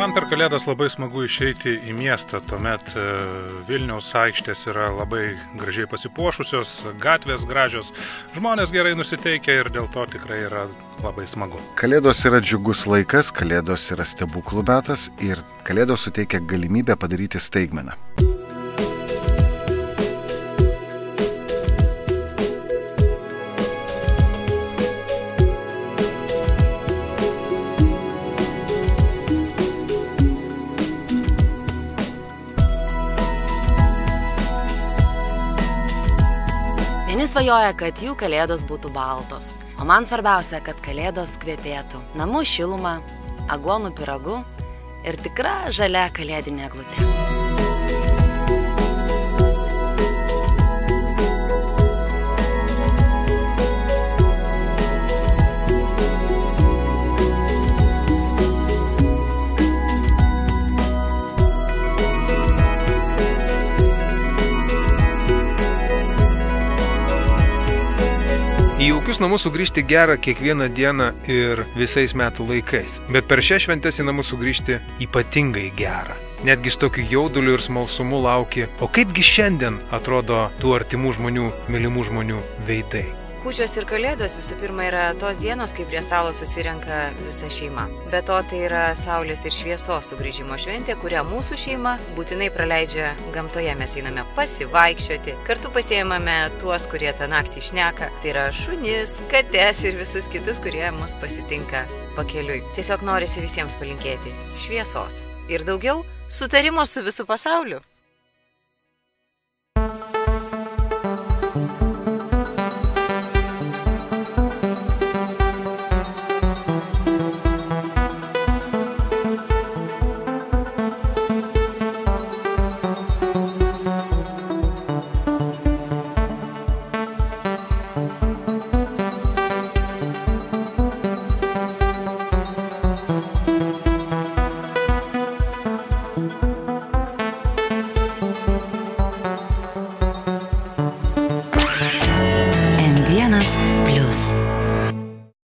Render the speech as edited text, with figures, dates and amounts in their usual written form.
Man per Kalėdas labai smagu išeiti į miestą, tuomet Vilniaus aikštės yra labai gražiai pasipuošusios, gatvės gražios, žmonės gerai nusiteikę ir dėl to tikrai yra labai smagu. Kalėdos yra džiugus laikas, Kalėdos yra stebuklų metas ir Kalėdos suteikia galimybę padaryti staigmeną. Vieni svajoja, kad jų Kalėdos būtų baltos, o man svarbiausia, kad Kalėdos kvepėtų namų šilumą, aguonų pyragu ir tikra žalia kalėdinė eglutė. Į jaukius namus sugrįžti gera kiekvieną dieną ir visais metų laikais, bet per šią šventes į namus sugrįžti ypatingai gera. Netgi su tokiu jauduliu ir smalsumu lauki, o kaipgi šiandien atrodo tų artimų žmonių, mylimų žmonių veidai. Kūčios ir Kalėdos visų pirma yra tos dienos, kai prie stalo susirenka visa šeima. Be to tai yra saulės ir šviesos sugrįžimo šventė, kurią mūsų šeima būtinai praleidžia gamtoje. Mes einame pasivaikščioti, kartu pasiėmame tuos, kurie tą naktį šneka. Tai yra šunis, kates ir visus kitus, kurie mus pasitinka pakeliui. Tiesiog norisi visiems palinkėti šviesos ir daugiau sutarimo su visu pasauliu.